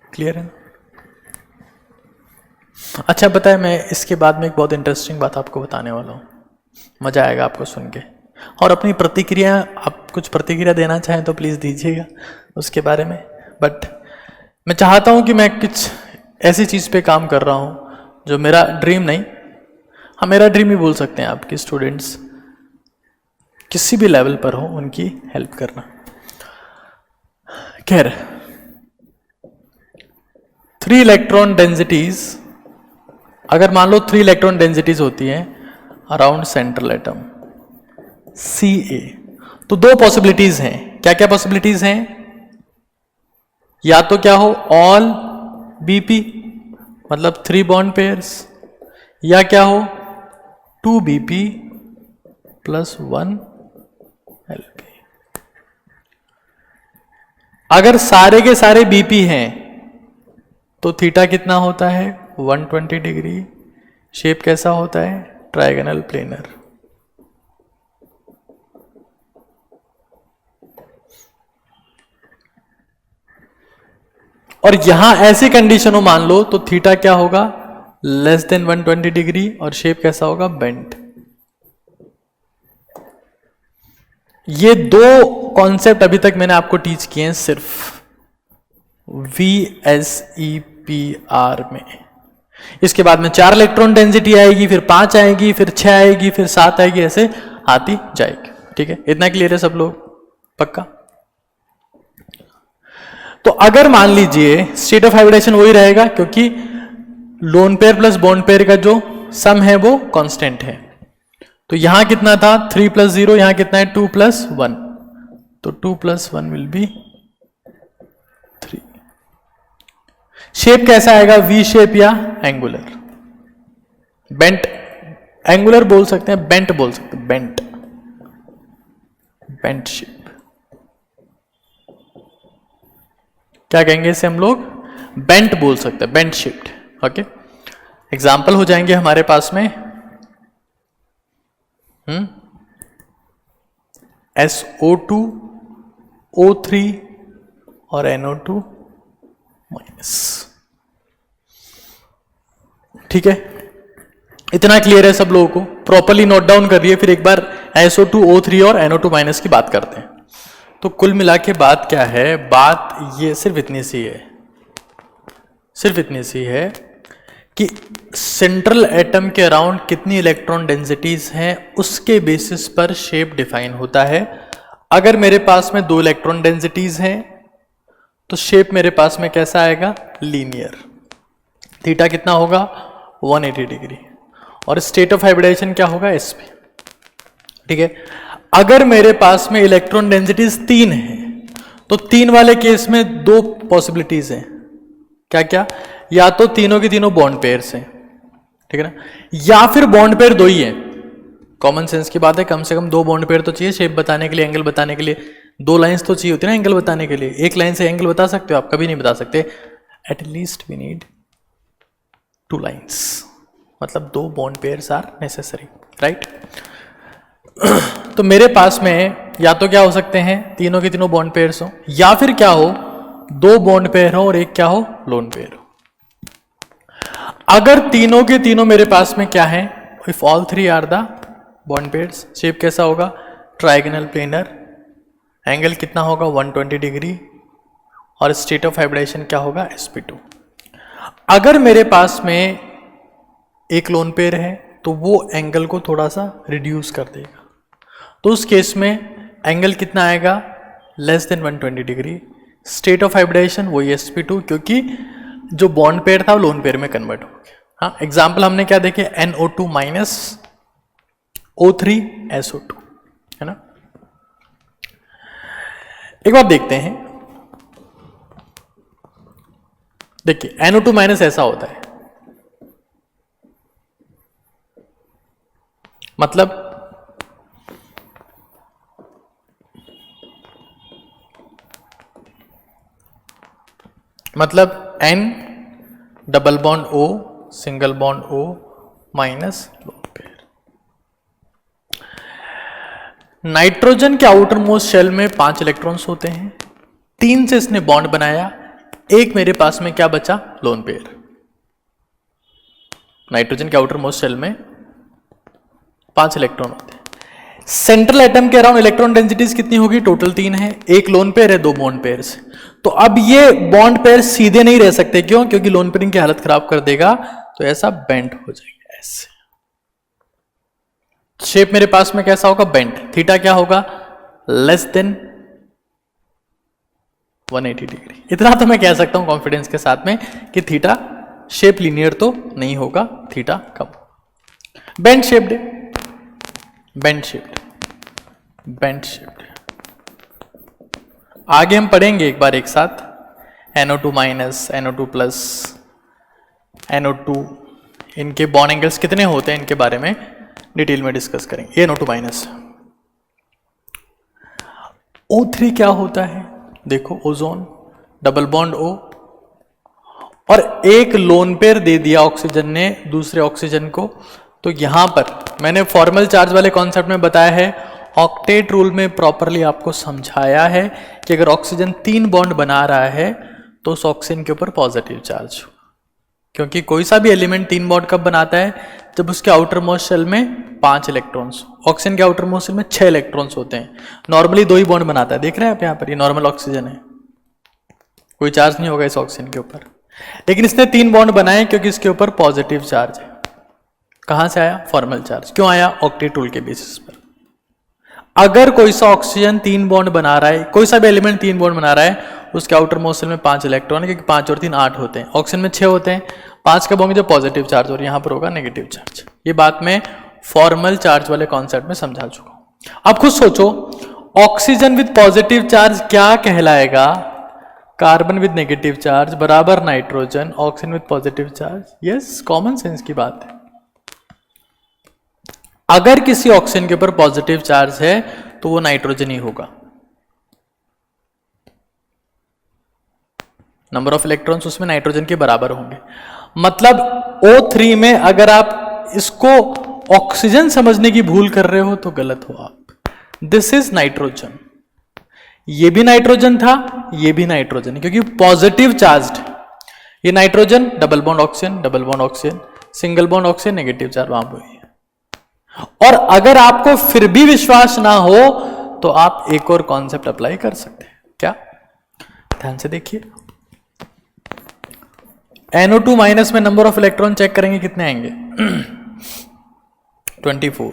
क्लियर है ना। अच्छा बताए, मैं इसके बाद में एक बहुत इंटरेस्टिंग बात आपको बताने वाला हूं, मजा आएगा आपको सुन के। और अपनी प्रतिक्रिया, आप कुछ प्रतिक्रिया देना चाहें तो प्लीज दीजिएगा उसके बारे में। बट मैं चाहता हूं कि मैं कुछ ऐसी चीज पे काम कर रहा हूं जो मेरा ड्रीम नहीं, हाँ मेरा ड्रीम ही बोल सकते हैं आपके स्टूडेंट्स किसी भी लेवल पर हो उनकी हेल्प करना। खैर 3 इलेक्ट्रॉन डेंसिटीज, अगर मान लो 3 इलेक्ट्रॉन डेंसिटीज होती हैं अराउंड सेंट्रल एटम Ca, तो 2 पॉसिबिलिटीज हैं। क्या क्या पॉसिबिलिटीज हैं, या तो क्या हो ऑल Bp मतलब 3 बॉन्ड पेयर्स, या क्या हो 2 Bp + 1 Lp। अगर सारे के सारे Bp हैं तो थीटा कितना होता है, 120 डिग्री। शेप कैसा होता है, ट्रायगोनल प्लेनर। और यहां ऐसी कंडीशन हो मान लो तो थीटा क्या होगा, लेस देन 120 डिग्री, और शेप कैसा होगा, बेंट। ये दो कॉन्सेप्ट अभी तक मैंने आपको टीच किए हैं सिर्फ VSEPR में। इसके बाद में 4 इलेक्ट्रॉन डेंसिटी आएगी, फिर 5 आएगी, फिर 6 आएगी, फिर 7 आएगी, ऐसे आती जाएगी। ठीक है, इतना क्लियर है सब लोग? पक्का? तो अगर मान लीजिए स्टेट ऑफ हाइब्रिडेशन वही रहेगा, क्योंकि lone pair plus bond pair का जो सम है वो कांस्टेंट है। तो यहां कितना था 3 + 0, यहां कितना है 2 + 1, तो 2 + 1 विल बी 3। शेप कैसा आएगा? वी शेप या एंगुलर? बेंट, एंगुलर बोल सकते हैं, बेंट बोल सकते हैं, बेंट, बेंट शेप। क्या कहेंगे इसे हम लोग? बेंट बोल सकते हैं, बेंट शेप्ड। ओके, एग्जाम्पल हो जाएंगे हमारे पास में SO2, O3 और NO2-। ठीक है, इतना क्लियर है सब लोगों को? प्रॉपरली नोट डाउन करिए, फिर एक बार SO2, O3 और NO2- की बात करते हैं। तो कुल मिला के बात क्या है? बात ये सिर्फ इतनी सी है, सिर्फ इतनी सी है कि सेंट्रल एटम के अराउंड कितनी इलेक्ट्रॉन डेंसिटीज हैं, उसके बेसिस पर शेप डिफाइन होता है। अगर मेरे पास में 2 इलेक्ट्रॉन डेंसिटीज हैं तो शेप मेरे पास में कैसा आएगा? लीनियर। थीटा कितना होगा? 180 डिग्री। और स्टेट ऑफ हाइब्रिडेशन क्या होगा? sp। ठीक है, अगर मेरे पास में इलेक्ट्रॉन डेंसिटीज 3 है तो 3 वाले केस में 2 पॉसिबिलिटीज हैं। क्या क्या? या तो तीनों के तीनों बॉन्ड पेयर्स हैं, ठीक है ना, या फिर बॉन्ड पेयर 2 ही है। कॉमन सेंस की बात है, कम से कम 2 बॉन्ड पेयर तो चाहिए शेप बताने के लिए, एंगल बताने के लिए। 2 लाइंस तो चाहिए होती है ना एंगल बताने के लिए। एक लाइन से एंगल बता सकते हो आप? कभी नहीं बता सकते। एटलीस्ट वी नीड 2 लाइंस, मतलब 2 bond pairs are necessary, right. तो मेरे पास में या तो क्या हो सकते हैं, तीनों के तीनों बॉन्ड पेयर्स हो, या फिर क्या हो, 2 बॉन्ड पेयर हो और एक क्या हो, लोन पेयर हो। अगर तीनों के तीनों मेरे पास में क्या है, if all 3 are the bond pairs, shape कैसा होगा? Trigonal planar. एंगल कितना होगा? 120 डिग्री। और स्टेट ऑफ हाइब्रिडेशन क्या होगा? sp2। अगर मेरे पास में एक लोन पेयर है तो वो एंगल को थोड़ा सा रिड्यूस कर देगा, तो उस केस में एंगल कितना आएगा? Less than 120 degree. State of hybridisation वही sp2, क्योंकि जो बॉन्ड पेयर था वो लोन पेयर में कन्वर्ट हो गया। हाँ, एग्जाम्पल हमने क्या देखे? NO2- O3 SO2, है ना। एक बार देखते हैं, देखिए NO2- ऐसा होता है, मतलब N double bond O single bond O minus lone pair. Nitrogen के आउटर मोस्ट शेल में 5 इलेक्ट्रॉन्स होते हैं, 3 से इसने बॉन्ड बनाया, एक मेरे पास में क्या बचा? Lone pair. नाइट्रोजन के आउटर मोस्ट शेल में 5 इलेक्ट्रॉन होते हैं। सेंट्रल एटम के अराउंड इलेक्ट्रॉन डेंसिटीज कितनी होगी? टोटल 3 है, एक लोन पेयर है, 2 बॉन्ड पेयर्स। तो अब ये बॉन्ड पेयर सीधे नहीं रह सकते, क्यों? क्योंकि लोन पेयरिंग की हालत खराब कर देगा, तो ऐसा बेंट हो जाएगा ऐसे। शेप मेरे पास में कैसा होगा? बेंट। थीटा क्या होगा? Less than 180 degree. इतना तो मैं कह सकता हूं कॉन्फिडेंस के साथ में कि थीटा शेप लीनियर तो नहीं होगा, थीटा कम। Bent shaped, bent shaped, bent shaped. आगे हम पढ़ेंगे एक बार एक साथ NO2-, NO2+, NO2, इनके बॉन्ड एंगल्स कितने होते हैं, इनके बारे में डिटेल में डिस्कस करेंगे। NO2-। O3 क्या होता है? देखो, ओजोन, डबल बॉन्ड O, और एक लोन पेयर दे दिया ऑक्सीजन ने दूसरे ऑक्सीजन को। तो यहां पर मैंने फॉर्मल चार्ज वाले कॉन्सेप्ट में बताया है, ऑक्टेट रूल में प्रॉपरली आपको समझाया है कि अगर ऑक्सीजन 3 बॉन्ड बना रहा है तो उस ऑक्सीजन के ऊपर पॉजिटिव चार्ज हो। क्योंकि कोई सा भी एलिमेंट 3 बॉन्ड कब बनाता है, जब उसके आउटर मोस्ट शेल में 5 इलेक्ट्रॉन्स। ऑक्सीजन के आउटर मोस्ट शेल में 6 इलेक्ट्रॉन्स होते हैं, नॉर्मली 2 ही बॉन्ड बनाता है। देख रहे हैं आप यहाँ पर, ये नॉर्मल ऑक्सीजन है, कोई चार्ज नहीं होगा इस ऑक्सीजन के ऊपर, लेकिन इसने 3 बॉन्ड बनाए क्योंकि इसके ऊपर पॉजिटिव चार्ज है। कहां से आया? Formal charge. क्यों आया? ऑक्टेट रूल के बेसिस पर। अगर कोई सा ऑक्सीजन 3 बॉन्ड बना रहा है, कोई सा भी एलिमेंट 3 बॉन्ड बना रहा है, उसके आउटर मोस्ट शेल में 5 इलेक्ट्रॉन है, क्योंकि 5 और 3 8 होते हैं। ऑक्सीजन में 6 होते हैं, 5 कब होंगे? जब पॉजिटिव चार्ज, और यहां पर होगा नेगेटिव चार्ज। ये बात मैं फॉर्मल चार्ज वाले कॉन्सेप्ट में समझा चुका हूं। अब खुद सोचो, ऑक्सीजन विद पॉजिटिव चार्ज क्या कहलाएगा? कार्बन विद नेगेटिव चार्ज बराबर nitrogen, oxygen with positive charge. Yes, common sense की बात है। अगर किसी ऑक्सीजन के ऊपर पॉजिटिव चार्ज है तो वो नाइट्रोजन ही होगा। नंबर ऑफ इलेक्ट्रॉन्स उसमें नाइट्रोजन के बराबर होंगे। मतलब O3 में अगर आप इसको ऑक्सीजन समझने की भूल कर रहे हो तो गलत हो आप। This is nitrogen. ये भी नाइट्रोजन था, ये भी नाइट्रोजन है, क्योंकि पॉजिटिव चार्ज्ड। ये nitrogen, double bond oxygen, double bond oxygen, single bond oxygen, negative charge वहां पर। और अगर आपको फिर भी विश्वास ना हो तो आप एक और कॉन्सेप्ट अप्लाई कर सकते हैं। क्या? ध्यान से देखिए, NO2 माइनस में नंबर ऑफ इलेक्ट्रॉन चेक करेंगे, कितने आएंगे? 24।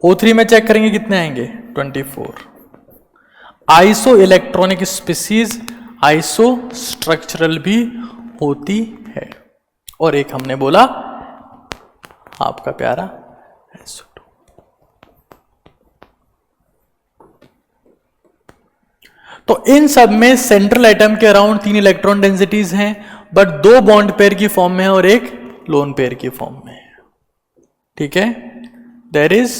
O3 में चेक करेंगे, कितने आएंगे? 24। Iso electronic species iso structural भी होती है। और एक हमने बोला आपका प्यारा SO2। तो इन सब में सेंट्रल एटम के अराउंड 3 इलेक्ट्रॉन डेंसिटीज हैं, बट 2 बॉन्ड पेयर की फॉर्म में है और एक लोन पेयर की फॉर्म में है। ठीक है, there is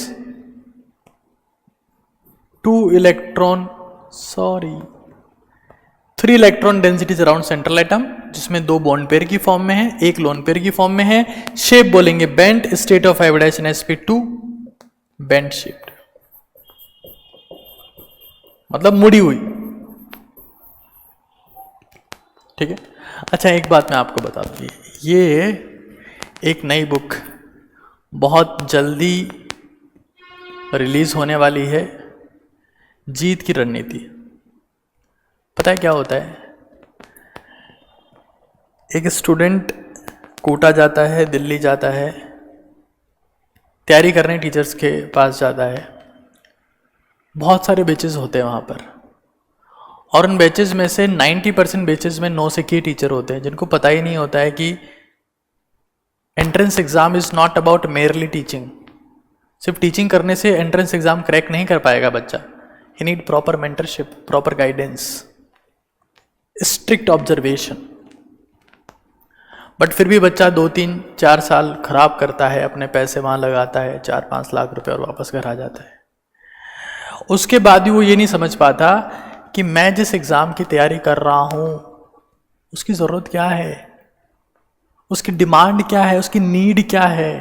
3 electron densities around central atom, जिसमें 2 बॉन्ड पेयर की फॉर्म में है, एक लोन पेयर की फॉर्म में है। शेप बोलेंगे bent, state of hybridisation sp2, bent shaped, मतलब मुड़ी हुई। ठीक है। अच्छा, एक बात मैं आपको बता दूं, ये एक नई बुक बहुत जल्दी रिलीज होने वाली है, जीत की रणनीति। पता है क्या होता है? एक स्टूडेंट कोटा जाता है, दिल्ली जाता है, तैयारी करने टीचर्स के पास जाता है। बहुत सारे बैचेस होते हैं वहाँ पर, और उन बैचेस में से 90% बैचेस में 9 से की टीचर होते हैं, जिनको पता ही नहीं होता है कि entrance exam is not about merely teaching. सिर्फ टीचिंग करने से एंट्रेंस एग्जाम क्रैक नहीं कर पाएगा बच्चा। He need proper mentorship, proper guidance, strict observation. But फिर भी बच्चा 2-3-4 साल खराब करता है, अपने पैसे वहाँ लगाता है 4-5 लाख रुपए, और वापस घर आ जाता है। उसके बाद भी वो ये नहीं समझ पाता कि मैं जिस एग्ज़ाम की तैयारी कर रहा हूँ उसकी ज़रूरत क्या है, उसकी डिमांड क्या है, उसकी नीड क्या है।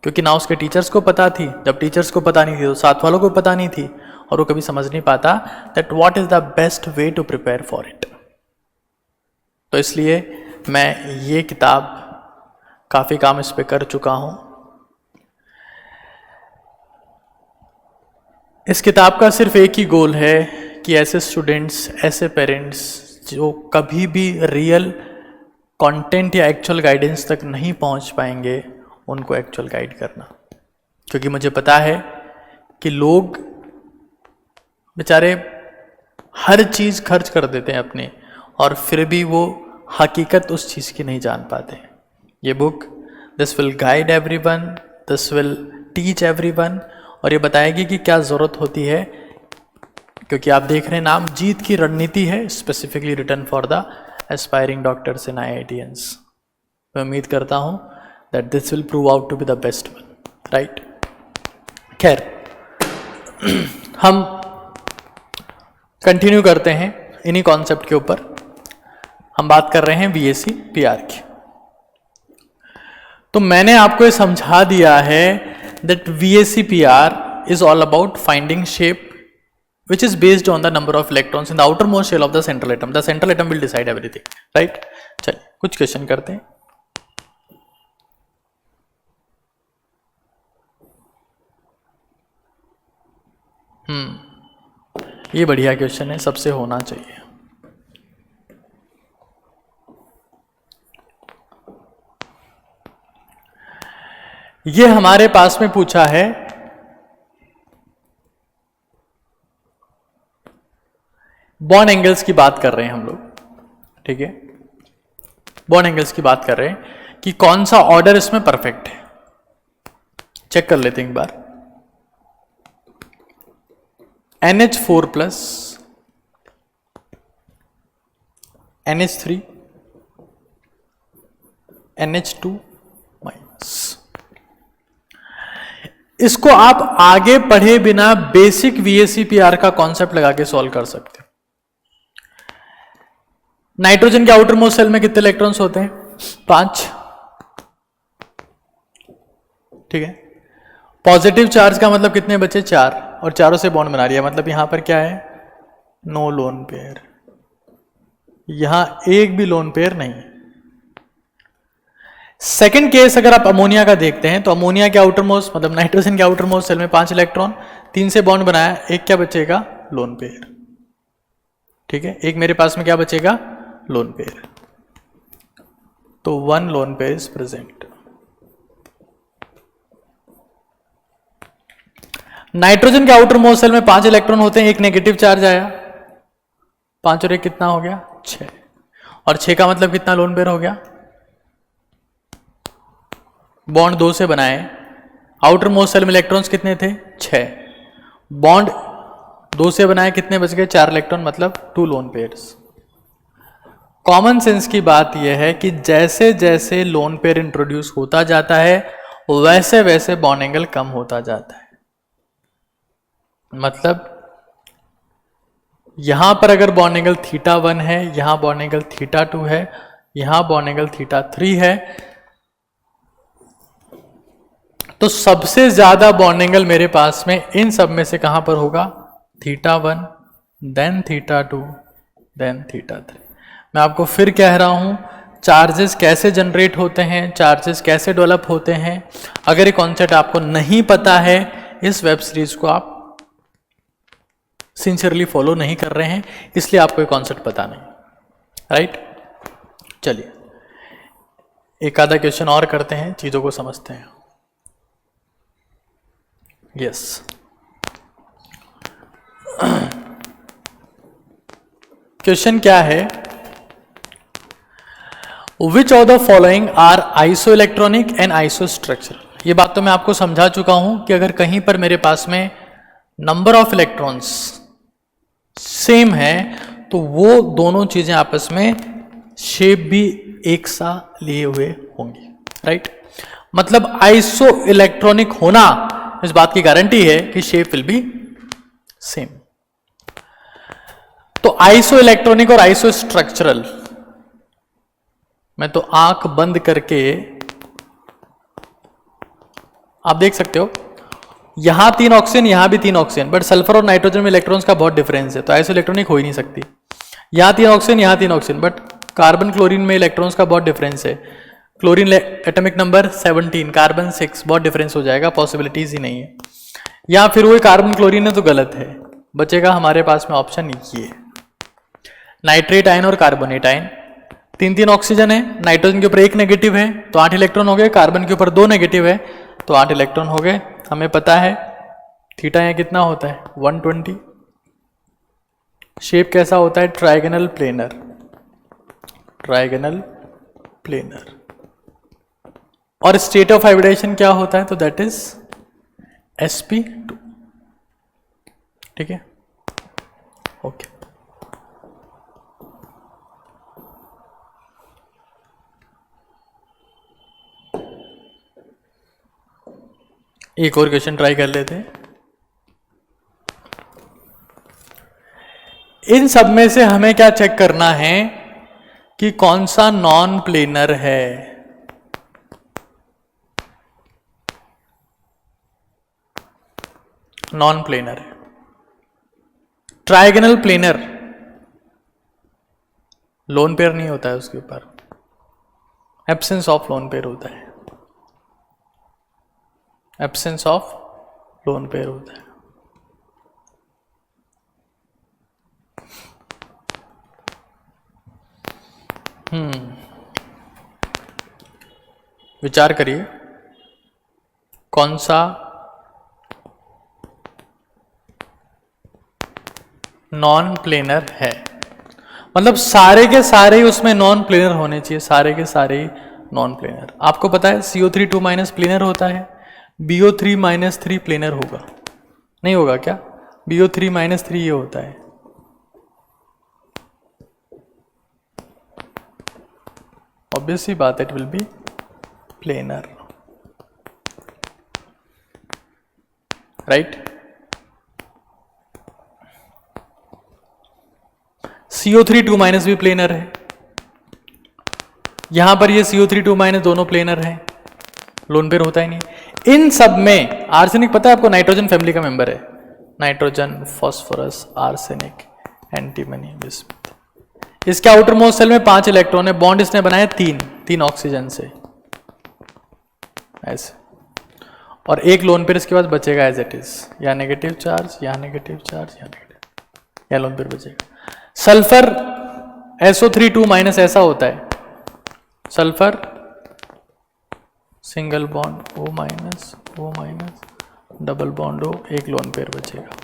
क्योंकि ना उसके टीचर्स को पता थी, जब टीचर्स को पता नहीं थी तो साथ वालों को पता नहीं थी, और वो कभी समझ नहीं पाता that what is the best way to prepare for it. तो इसलिए मैं ये किताब काफ़ी काम इस पे कर चुका हूँ। इस किताब का सिर्फ एक ही गोल है कि ऐसे स्टूडेंट्स, ऐसे पेरेंट्स जो कभी भी रियल कंटेंट या एक्चुअल गाइडेंस तक नहीं पहुंच पाएंगे, उनको एक्चुअल गाइड करना। क्योंकि मुझे पता है कि लोग बेचारे हर चीज़ खर्च कर देते हैं अपने, और फिर भी वो हकीकत उस चीज़ की नहीं जान पाते। ये book this will guide everyone, this will teach everyone, और ये बताएगी कि क्या ज़रूरत होती है। क्योंकि आप देख रहे हैं नाम जीत की रणनीति है, specifically written for the aspiring doctors in IITians। मैं उम्मीद करता हूँ that this will prove out to be the best one, right. खैर, हम कंटिन्यू करते हैं इन्हीं कॉन्सेप्ट के ऊपर। हम बात कर रहे हैं VAC PR की। तो मैंने आपको ये समझा दिया है that VAC PR is all about finding shape which is based on the number of electrons in the outermost shell of the central atom. The central atom will decide everything. Right. चलिए कुछ question करते हैं। ये बढ़िया question है, सबसे होना चाहिए। ये हमारे पास में पूछा है बॉन्ड एंगल्स की बात कर रहे हैं हम लोग, ठीक है। बॉन्ड एंगल्स की बात कर रहे हैं कि कौन सा ऑर्डर इसमें परफेक्ट है। चेक कर लेते हैं एक बार। NH4 plus NH3 NH2 minus, इसको आप आगे पढ़े बिना बेसिक VACPR का कॉन्सेप्ट लगा के सॉल्व कर सकते हो। नाइट्रोजन के आउटर मोस्ट सेल में कितने इलेक्ट्रॉन्स होते हैं? 5, ठीक है। पॉजिटिव चार्ज का मतलब कितने बचे? 4, और चारों से बॉन्ड बना लिया, मतलब यहां पर क्या है? नो लोन पेयर, यहां एक भी लोन पेयर नहीं। सेकंड केस अगर आप अमोनिया का देखते हैं तो अमोनिया के आउटर मोस्ट मतलब नाइट्रोजन के आउटर मोस्ट सेल में 5 इलेक्ट्रॉन, 3 से बॉन्ड बनाया, एक क्या बचेगा? लोन पेयर, ठीक है। एक मेरे पास में क्या बचेगा? लोन पेयर, तो 1 lone pair is present. Nitrogen के आउटर मोस्ट सेल में 5 इलेक्ट्रॉन होते हैं, एक नेगेटिव चार्ज आया, 5 और 1 कितना हो गया? 6, और 6 का मतलब कितना लोन पेयर हो गया? बॉन्ड 2 से बनाए, आउटर मोस्ट सेल में इलेक्ट्रॉन्स कितने थे? 6, बॉन्ड 2 से बनाए, कितने बच गए? 4 इलेक्ट्रॉन, मतलब 2 लोन पेयर्स। कॉमन सेंस की बात यह है कि जैसे जैसे लोन पेयर इंट्रोड्यूस होता जाता है वैसे वैसे बॉन्ड एंगल कम होता जाता है। मतलब यहां पर अगर बॉन्ड एंगल θ1 है, यहां बॉन्ड एंगल θ2 है, यहां बॉन्ड एंगल θ3 है, तो सबसे ज्यादा बॉन्ड एंगल मेरे पास में इन सब में से कहां पर होगा? θ1, देन θ2, देन θ3। मैं आपको फिर कह रहा हूं, चार्जेस कैसे जनरेट होते हैं, चार्जेस कैसे डेवलप होते हैं, अगर ये कॉन्सेप्ट आपको नहीं पता है, इस वेब सीरीज को आप सिंसियरली फॉलो नहीं कर रहे हैं, इसलिए आपको ये कॉन्सेप्ट पता नहीं, राइट। चलिए एक आधा क्वेश्चन और करते हैं, चीजों को समझते हैं। यस, क्वेश्चन क्या है? Which of the following are isoelectronic and isostructural. ये बात तो मैं आपको समझा चुका हूं कि अगर कहीं पर मेरे पास में नंबर ऑफ इलेक्ट्रॉन्स सेम है तो वो दोनों चीजें आपस में शेप भी एक सा लिए हुए होंगी, राइट। मतलब आइसो इलेक्ट्रॉनिक होना इस बात की गारंटी है कि शेप विल बी सेम। तो आइसो इलेक्ट्रॉनिक और आइसो स्ट्रक्चरल, मैं तो आंख बंद करके आप देख सकते हो, यहां 3 ऑक्सीजन, यहां भी 3 ऑक्सीजन, बट सल्फर और नाइट्रोजन में इलेक्ट्रॉन्स का बहुत डिफरेंस है, तो आइसो इलेक्ट्रॉनिक हो ही नहीं सकती। यहां 3 ऑक्सीजन, यहां 3 ऑक्सीजन, बट कार्बन क्लोरीन में इलेक्ट्रॉन्स का बहुत डिफरेंस है। क्लोरीन एटॉमिक नंबर 17, कार्बन 6, बहुत डिफरेंस हो जाएगा, पॉसिबिलिटीज ही नहीं है। या फिर वो कार्बन क्लोरीन है तो गलत है, बचेगा हमारे पास में ऑप्शन ये, नाइट्रेट आयन और कार्बोनेट आयन। 3 ऑक्सीजन है, नाइट्रोजन के ऊपर 1 नेगेटिव है तो 8 इलेक्ट्रॉन हो गए, कार्बन के ऊपर 2 नेगेटिव है तो 8 इलेक्ट्रॉन हो गए। हमें पता है थीटा यहाँ कितना होता है? 120। शेप कैसा होता है? Trigonal planar, trigonal planar. और स्टेट ऑफ हाइब्रिडेशन क्या होता है? तो दैट इज sp2, ठीक है, ओके। एक और क्वेश्चन ट्राई कर लेते हैं। इन सब में से हमें क्या चेक करना है कि कौन सा नॉन प्लेनर है। नॉन प्लेनर है। ट्राइगोनल प्लेनर लोन पेयर नहीं होता है उसके ऊपर, एब्सेंस ऑफ लोन पेयर होता है, एब्सेंस ऑफ लोन पेयर होता है। विचार करिए कौन सा नॉन प्लेनर है, मतलब सारे के सारे ही उसमें नॉन प्लेनर होने चाहिए, सारे के सारे ही नॉन प्लेनर। आपको पता है CO3 2- प्लेनर होता है, BO3-3 प्लेनर होगा, नहीं होगा क्या? BO3-3 ये होता है, ऑब्वियसली बात है, it will be planar, right. CO3 2- भी प्लेनर है, यहां पर ये CO3 2- दोनों प्लेनर हैं, लोन पेयर होता ही नहीं। इन सब में आर्सेनिक पता है आपको नाइट्रोजन फैमिली का मेंबर है, nitrogen, phosphorus, arsenic, antimony, bismuth. इसके आउटर मोस्ट शेल में 5 इलेक्ट्रॉन है, बॉन्ड इसने बनाया 3 ऑक्सीजन से ऐसे, और एक लोन पेयर इसके बाद बचेगा एज इट इज, या नेगेटिव चार्ज, या नेगेटिव चार्ज, या नेगेटिव, या लोन पेयर बचेगा। सल्फर SO3 2- ऐसा होता है, sulphur single bond O-, double bond O, एक लोन पेयर बचेगा।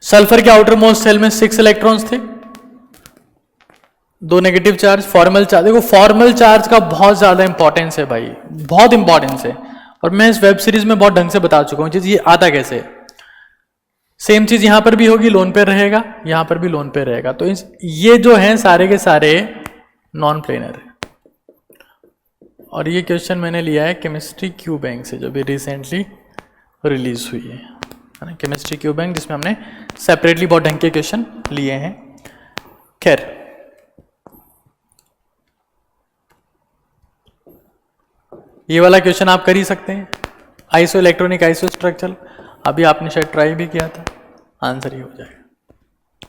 सल्फर के आउटर मोस्ट शेल में 6 इलेक्ट्रॉन्स थे, 2 नेगेटिव चार्ज, फॉर्मल चार्ज। देखो फॉर्मल चार्ज का बहुत ज्यादा इंपॉर्टेंस है भाई, बहुत इंपॉर्टेंस है, और मैं इस वेब सीरीज में बहुत ढंग से बता चुका हूं चीज ये आता कैसे। सेम चीज यहां पर भी होगी, लोन पेयर रहेगा, यहां पर भी लोन पेयर रहेगा, तो ये जो है सारे के सारे नॉन प्लेनर है। और ये क्वेश्चन मैंने लिया है केमिस्ट्री क्यू बैंक से, जो भी रिसेंटली रिलीज हुई है ना, केमिस्ट्री क्यू बैंक, जिसमें हमने सेपरेटली बहुत ढंग के क्वेश्चन लिए हैं। खैर ये वाला क्वेश्चन आप कर ही सकते हैं, आइसो इलेक्ट्रॉनिक आइसो स्ट्रक्चर, अभी आपने शायद ट्राई भी किया था, आंसर ही हो जाएगा,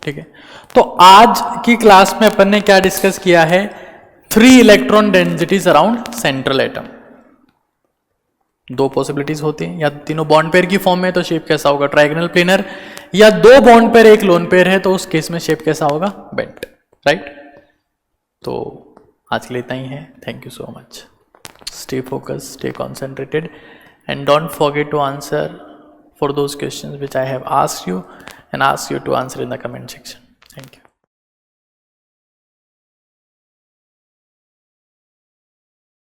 ठीक है। तो आज की क्लास में अपन ने क्या डिस्कस किया है, 3 electron densities around central atom. 2 possibilities होती हैं, या तीनों बॉन्ड पेयर की फॉर्म में तो शेप कैसा होगा, ट्रायगोनल प्लेनर, या 2 बॉन्ड पेयर एक लोन पेयर है तो उस केस में शेप कैसा होगा, बेंट, राइट। तो आज के लिए इतना ही है, thank you so much, stay focused, stay concentrated, and don't forget to answer for those questions which I have asked you and asked you to answer in the comment section. Thank you.